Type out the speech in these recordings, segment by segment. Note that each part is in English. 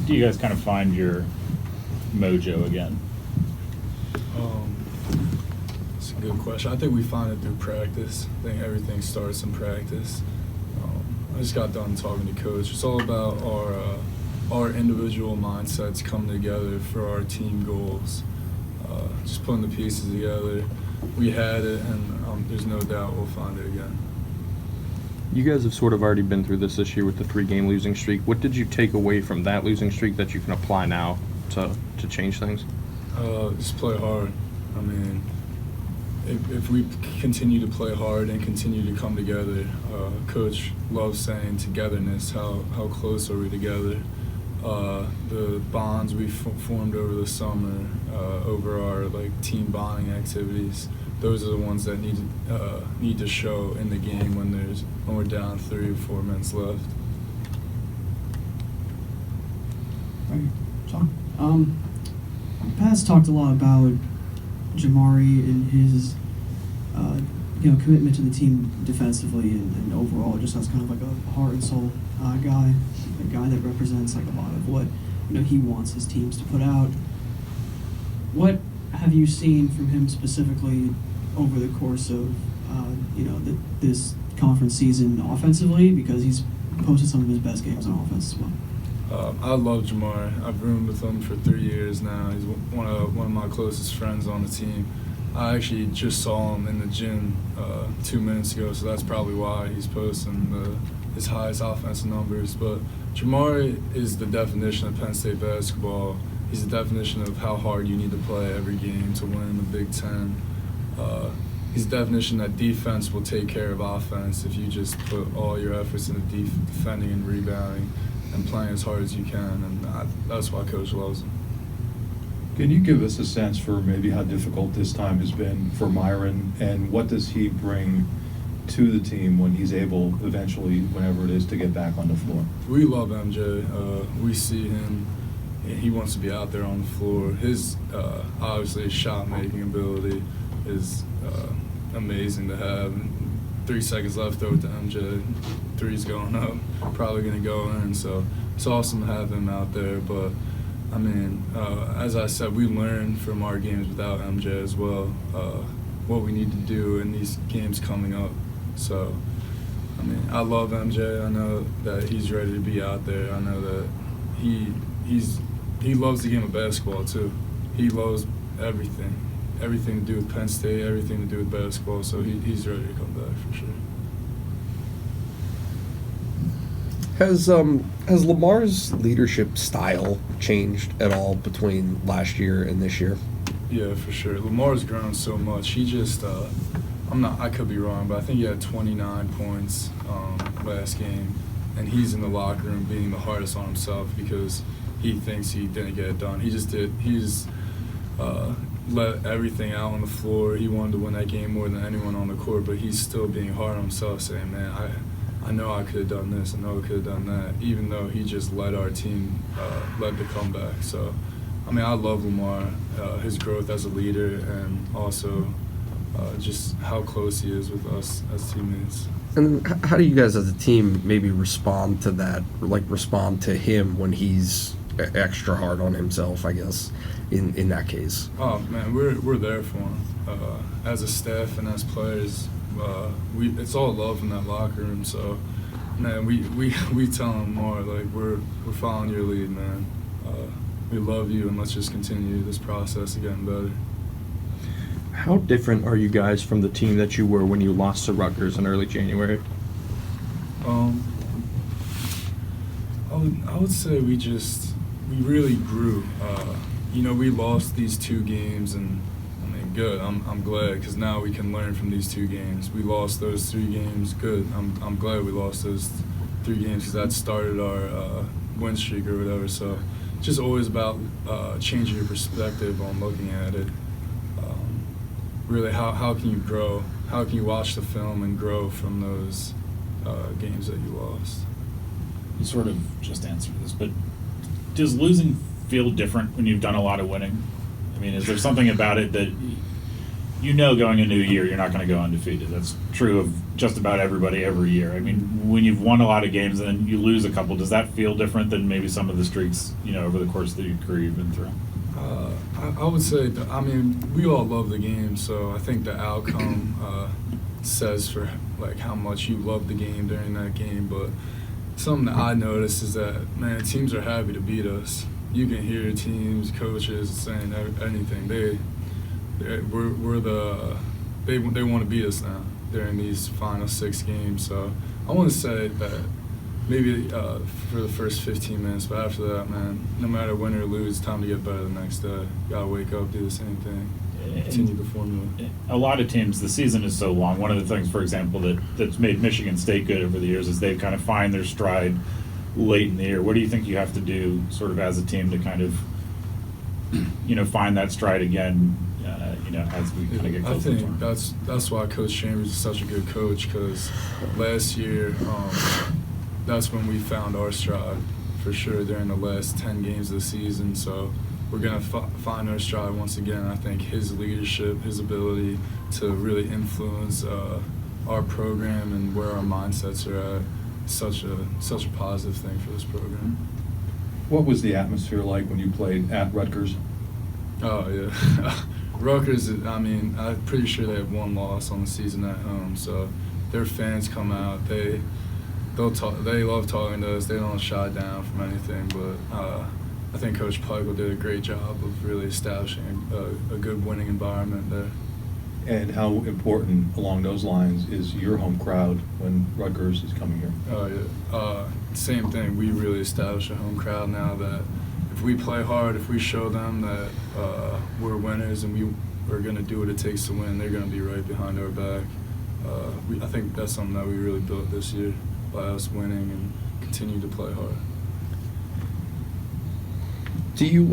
do you guys kind of find your mojo again? It's a good question. I think we find it through practice. I think everything starts in practice. I just got done talking to Coach. It's all about our individual mindsets coming together for our team goals. Just putting the pieces together. We had it, and there's no doubt we'll find it again. You guys have sort of already been through this year with the 3-game losing streak. What did you take away from that losing streak that you can apply now to change things? Just play hard. I mean, if we continue to play hard and continue to come together, Coach loves saying togetherness. How close are we together? The bonds we formed over the summer, over our team bonding activities. Those are the ones that need to show in the game when we're down 3 or 4 minutes left. Right. John? Pat's talked a lot about Jamari and his commitment to the team defensively and overall, just as kind of like a heart and soul guy, a guy that represents like a lot of what he wants his teams to put out. What have you seen from him specifically over the course of this conference season offensively? Because he's posted some of his best games on offense as well. I love Jamari. I've roomed with him for 3 years now. He's one of my closest friends on the team. I actually just saw him in the gym 2 minutes ago, so that's probably why he's posting his highest offensive numbers. But Jamari is the definition of Penn State basketball. He's the definition of how hard you need to play every game to win the Big Ten. He's the definition that defense will take care of offense if you just put all your efforts into defending and rebounding and playing as hard as you can, and that's why Coach loves him. Can you give us a sense for maybe how difficult this time has been for Myron, and what does he bring to the team when he's able eventually, whenever it is, to get back on the floor? We love MJ. We see him. He wants to be out there on the floor. His obviously his shot-making ability is amazing to have. 3 seconds left over to MJ. 3's going up, probably going to go in. So it's awesome to have him out there. But I mean, as I said, we learn from our games without MJ as well. What we need to do in these games coming up. So I mean, I love MJ. I know that he's ready to be out there. I know that he loves the game of basketball too. He loves everything to do with Penn State, everything to do with basketball. So he's ready to come back for sure. Has Lamar's leadership style changed at all between last year and this year? Yeah, for sure. Lamar's grown so much. He just I could be wrong, but I think he had 29 points last game, and he's in the locker room being the hardest on himself because he thinks he didn't get it done. He just did. He's let everything out on the floor. He wanted to win that game more than anyone on the court, but he's still being hard on himself, saying, man, I know I could have done this, I know I could have done that, even though he just led our team, led the comeback. So, I mean, I love Lamar, his growth as a leader, and also just how close he is with us as teammates. And how do you guys as a team maybe respond to that, or respond to him when he's extra hard on himself, I guess, in that case? Oh, man, we're there for him. As a staff and as players, it's all love in that locker room. So, man, we tell him more, we're following your lead, man. We love you, and let's just continue this process of getting better. How different are you guys from the team that you were when you lost to Rutgers in early January? I would say we really grew. We lost these 2 games, and I mean, good. I'm glad, because now we can learn from these 2 games. We lost those 3 games. Good. I'm glad we lost those 3 games because that started our win streak or whatever. So, just always about changing your perspective on looking at it. Really, how can you grow? How can you watch the film and grow from those games that you lost? You sort of just answered this, but does losing feel different when you've done a lot of winning? I mean, is there something about it that you know going into a year you're not going to go undefeated. That's true of just about everybody every year. I mean, when you've won a lot of games and then you lose a couple, does that feel different than maybe some of the streaks, over the course of your career you've been through? I would say, we all love the game, so I think the outcome says for like how much you love the game during that game. But something that I noticed is that, man, teams are happy to beat us. You can hear teams, coaches saying anything. They want to beat us now during these final 6 games. So I want to say that maybe for the first 15 minutes, but after that, man, no matter win or lose, it's time to get better the next day. Gotta wake up, do the same thing, continue the formula. A lot of teams, the season is so long. One of the things, for example, that's made Michigan State good over the years is they've kind of find their stride late in the year. What do you think you have to do sort of as a team to kind of, find that stride again, as we kind of get closer to I the think tournament? that's why Coach Chambers is such a good coach, because last year, that's when we found our stride for sure during the last 10 games of the season. So we're going to find our stride once again. I think his leadership, his ability to really influence our program and where our mindsets are at, such a positive thing for this program. What was the atmosphere like when you played at Rutgers? Oh, yeah. Rutgers, I'm pretty sure they have 1 loss on the season at home. So their fans come out. They love talking to us. They don't shy down from anything. But I think Coach Puggle did a great job of really establishing a good winning environment there. And how important along those lines is your home crowd when Rutgers is coming here? Oh, yeah. Same thing. We really establish a home crowd now that if we play hard, if we show them that we're winners and we're going to do what it takes to win, they're going to be right behind our back. I think that's something that we really built this year by us winning and continue to play hard. Do you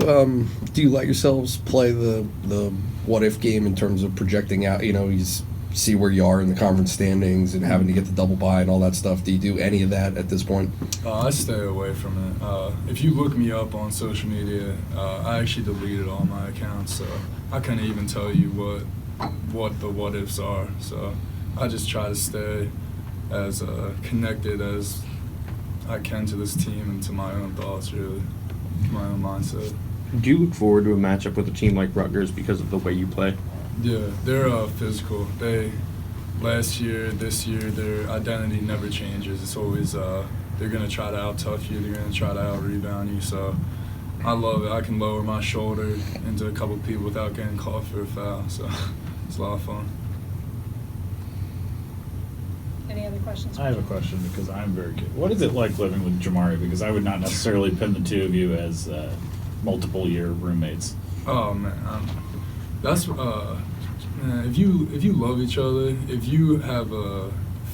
let yourselves play the what if game in terms of projecting out? You see where you are in the conference standings and having to get the double bye and all that stuff. Do you do any of that at this point? I stay away from it. If you look me up on social media, I actually deleted all my accounts, so I couldn't even tell you what the what ifs are. So I just try to stay as connected as I can to this team and to my own thoughts, really, my own mindset. Do you look forward to a matchup with a team like Rutgers because of the way you play? Yeah, they're physical. Last year, this year, their identity never changes. It's always they're going to try to out-tough you. They're going to try to out-rebound you. So I love it. I can lower my shoulder into a couple people without getting called for a foul. So it's a lot of fun. Any other questions? I have a question because I'm very curious. What is it like living with Jamari? Because I would not necessarily pin the two of you as multiple-year roommates. Oh man, that's man, if you love each other, if you have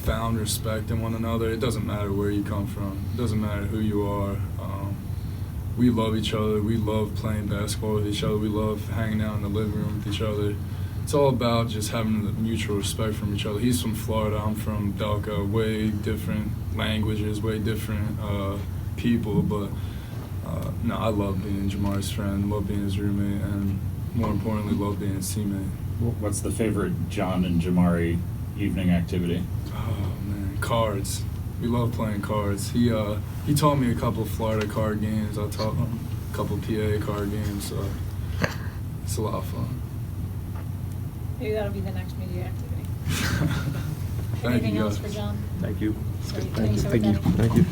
found respect in one another, it doesn't matter where you come from. It doesn't matter who you are. We love each other. We love playing basketball with each other. We love hanging out in the living room with each other. It's all about just having the mutual respect from each other. He's from Florida. I'm from Delco. Way different languages, way different people. But no, I love being Jamari's friend, love being his roommate, and more importantly, love being his teammate. What's the favorite John and Jamari evening activity? Oh man, cards. We love playing cards. He taught me a couple of Florida card games. I taught him a couple of PA card games. So it's a lot of fun. Maybe that'll be the next media activity. Thank Anything you, else guys. for John? Thank you. Sweet. Thank you. Thanks, everybody. Thank you.